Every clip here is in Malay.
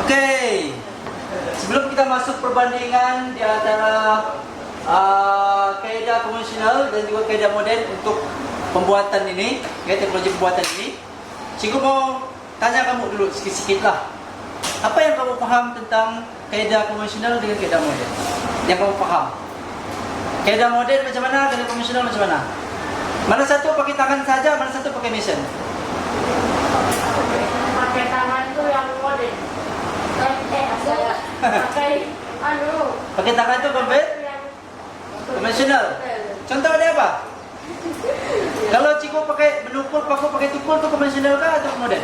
Okey. Sebelum kita masuk perbandingan di antara kaedah konvensional dan juga kaedah moden untuk pembuatan ini, teknologi pembuatan ini, cikgu mau tanya kamu dulu sikit-sikit lah. Apa yang kamu faham tentang kaedah konvensional dengan kaedah moden? Yang kamu faham? Kaedah moden macam mana, kaedah konvensional macam mana? Mana satu pakai tangan saja, mana satu pakai mesin? Pakai tangan itu yang moden. Pakai tangan itu konvensional. Contoh dia apa? Kalau cikgu pakai menukul paku pakai tukul itu konvensional kah atau moden?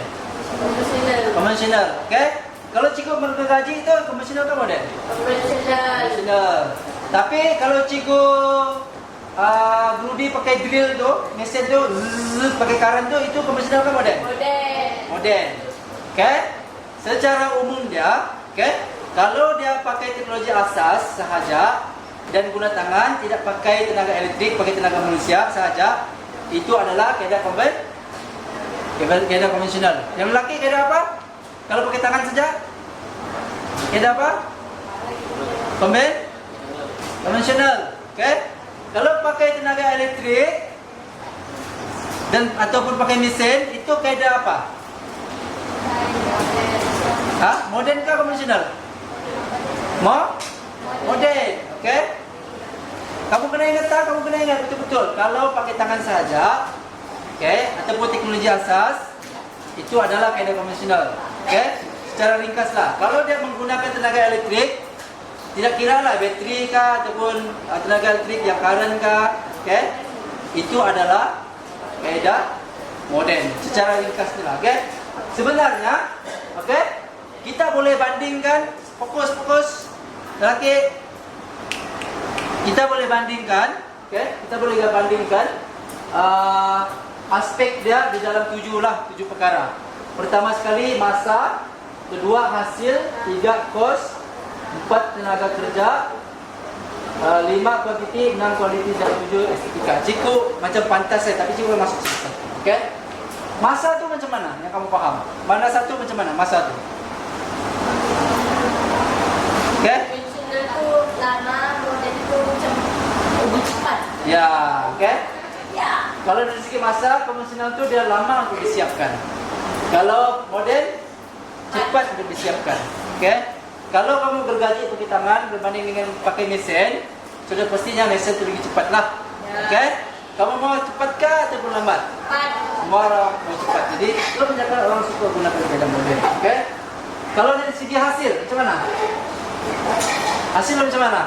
Konvensional. Okey. Kalau cikgu menggaji itu konvensional kah moden? Konvensional. Tapi kalau cikgu gludi pakai drill tu, mesin tu pakai karan tu, itu konvensional kah moden? Moden. Okey. Secara umum dia, okey, kalau dia pakai teknologi asas sahaja dan guna tangan, tidak pakai tenaga elektrik, pakai tenaga manusia sahaja, itu adalah kaedah konvensional. Yang lelaki kaedah apa? Kalau pakai tangan saja, kaedah apa? Konvensional. Okey. Kalau pakai tenaga elektrik dan ataupun pakai mesin, itu kaedah apa? Moden kah konvensional? Moden. Okey. Kamu kena ingat betul-betul. Kalau pakai tangan saja, okey, ataupun teknologi asas, itu adalah kaedah konvensional. Okey. Secara ringkaslah, kalau dia menggunakan tenaga elektrik, tidak kiralah bateri kah ataupun tenaga elektrik yang current kah, okey, itu adalah kaedah moden. Secara ringkasnya, okey. Sebenarnya, okey, kita boleh bandingkan fokus lelaki. Kita boleh bandingkan, okey, aspek dia di dalam 7 perkara. Pertama sekali masa, kedua hasil, 3 kos, 4 tenaga kerja, 5 kuantiti, 6 kualiti dan 7 estetika. Cikgu macam pantas saya, tapi cikgu masuk situ. Okey. Masa tu macam mana yang kamu faham? Mana satu macam mana masa tu? Okey? Konvensional itu lama, moden itu macam lebih cepat. Ya, okey. Ya. Kalau dari segi masa, konvensional tu dia lama untuk disiapkan. Kalau moden cepat untuk disiapkan. Okey? Kalau kamu gergaji pakai tangan berbanding dengan pakai mesin, sudah pastinya mesin tu lebih cepatlah. Ya. Okey? Kamu mau cepatkah ataupun lambat? Cepat. Semua orang mau cepat. Jadi, kebanyakan orang suka gunakan kaedah moden. Okey? Kalau dari segi hasil, macam mana? Hasil macam mana?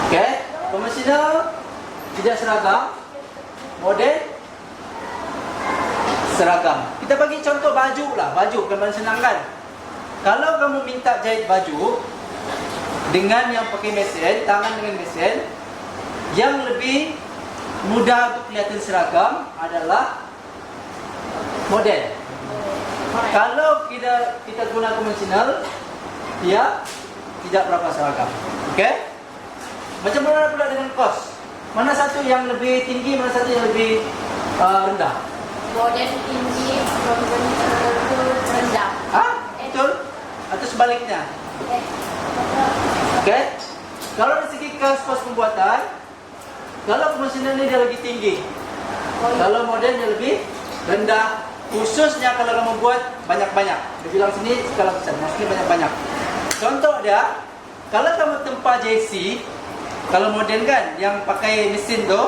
Okey, konvensional tidak seragam, moden seragam. Kita bagi contoh baju lah, baju konvensional kan. Kalau kamu minta jahit baju dengan yang pakai mesin, tangan dengan mesin, yang lebih mudah untuk kelihatan seragam adalah moden. Kalau kita guna konvensional, dia tidak berapa seragam. Okey? Macam mana pula dengan kos? Mana satu yang lebih tinggi, mana satu yang lebih rendah? Moden tinggi, konvensional itu rendah. Betul? Atau sebaliknya? Okey? Kalau dari segi kos pembuatan, kalau konvensional ini dia lebih tinggi. Kalau moden dia lebih rendah. Khususnya kalau kamu buat banyak-banyak. Dia bilang sini skala besar, maksudnya banyak-banyak. Contoh dia, kalau kamu tempa JC, kalau moden kan yang pakai mesin tu,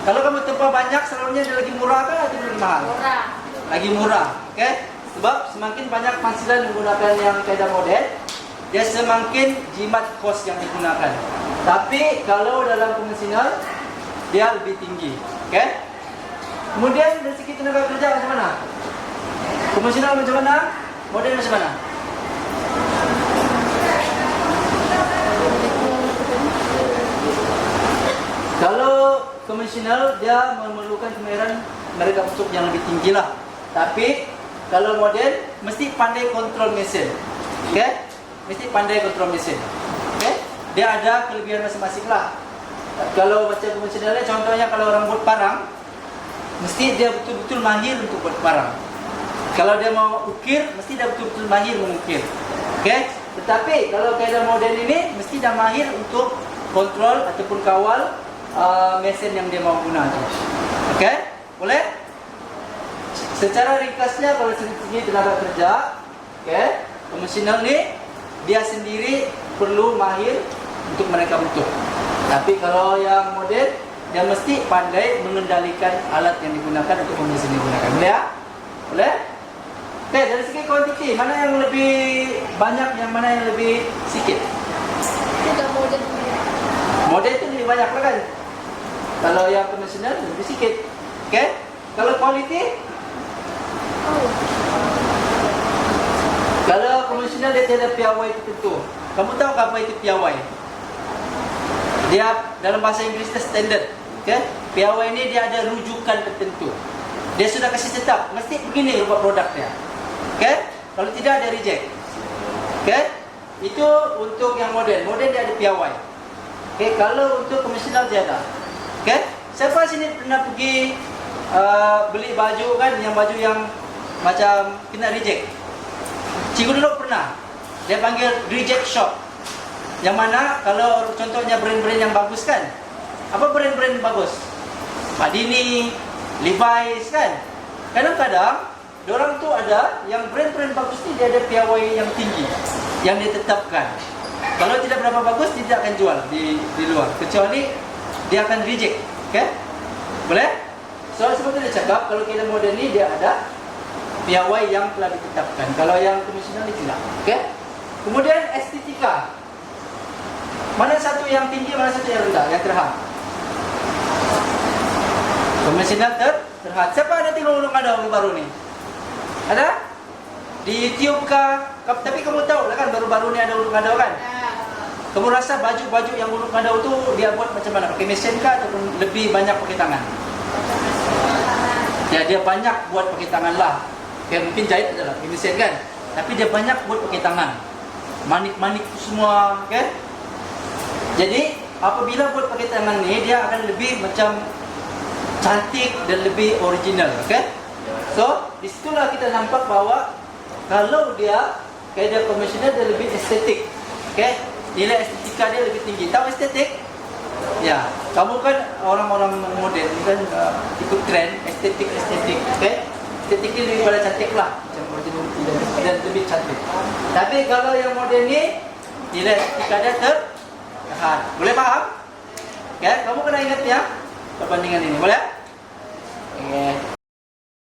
kalau kamu tempa banyak, selalunya dia lagi murah kan atau lebih mahal? Murah. Lagi murah, okey? Sebab semakin banyak penghasilan menggunakan yang kaedah moden, dia semakin jimat kos yang digunakan. Tapi kalau dalam konvensional, dia lebih tinggi, okey? Kemudian dari segi tenaga kerja macam mana? Konvensional macam mana? Moden macam mana? Kalau konvensional dia memerlukan kemahiran mereka untuk yang lebih tinggi lah. Tapi kalau moden mesti pandai kontrol mesin. Okey? Mesti pandai kontrol mesin. Okey? Dia ada kelebihan masing-masing lah. Kalau macam konvensionalnya, contohnya kalau orang buat parang, mesti dia betul-betul mahir untuk buat barang. Kalau dia mau ukir, mesti dah betul-betul mahir mengukir. Okey? Tetapi kalau kaedah moden ini mesti dah mahir untuk kontrol ataupun kawal mesin yang dia mau guna. Okey? Boleh? Secara ringkasnya kalau segi tenaga kerja, okey, komisioner ni dia sendiri perlu mahir untuk mereka bentuk. Tapi kalau yang moden, dia mesti pandai mengendalikan alat yang digunakan untuk mesin yang digunakan. Boleh ya? Boleh? Okey, dari segi kuantiti, mana yang lebih banyak, yang mana yang lebih sikit? Kita moden. Moden itu lebih banyak lah kan? Kalau yang konvensional lebih sikit. Okey? Kalau kualiti? Oh. Kalau konvensional dia ada piawai tertentu. Kamu tahu apa itu piawai? Dia dalam bahasa Inggeris itu standard. Okey? Piawai ini dia ada rujukan tertentu. Dia sudah kasih tetap, mesti begini rupa produk dia. Okey? Kalau tidak dia reject. Okey? Itu untuk yang moden. Moden dia ada piawai. Okey, kalau untuk konvensional dia ada. Okey? Siapa sini pernah pergi beli baju kan, yang baju yang macam kena reject? Cikgu dulu pernah. Dia panggil reject shop. Yang mana kalau contohnya brand-brand yang bagus kan? Apa brand-brand bagus? Padini, Levi's kan? Kadang-kadang diorang tu ada yang brand-brand bagus ni dia ada piawai yang tinggi yang ditetapkan. Kalau tidak berapa bagus dia tidak akan jual di luar, kecuali dia akan reject. Okey? Boleh? So seperti dia cakap, kalau kita moden ni dia ada piawai yang telah ditetapkan. Kalau yang konvensional ni tidak. Okey? Kemudian estetika. Mana satu yang tinggi, mana satu yang rendah, yang terhad? Konvensional terhad. Siapa ada tengok ulung-ulung baru ni? Ada? Di YouTube kah? Tapi kamu tahu lah kan baru-baru ni ada ulung-ulung kan? Kamu rasa baju-baju yang ulung-ulung tu dia buat macam mana? Pakai mesin kah ataupun lebih banyak pakai tangan? Ya, dia banyak buat pakai tangan lah. Okay, mungkin jahit adalah pakai mesin kan? Tapi dia banyak buat pakai tangan. Manik-manik tu semua, okay? Jadi apabila buat pakai tangan ni, dia akan lebih macam cantik dan lebih original, okay? So, disitulah kita nampak bahawa kalau dia kaedah konvensional dia lebih estetik, okay? Nilai estetika dia lebih tinggi. Tahu estetik? Ya, kamu kan orang-orang moden kan ikut trend estetik, okay? Estetik ni lebih pada cantik lah, macam original dan lebih cantik. Tapi kalau yang moden ni nilai estetika dia terhad. Boleh faham? Okay? Kamu kena ingat ya perbandingan ini, boleh? Okay.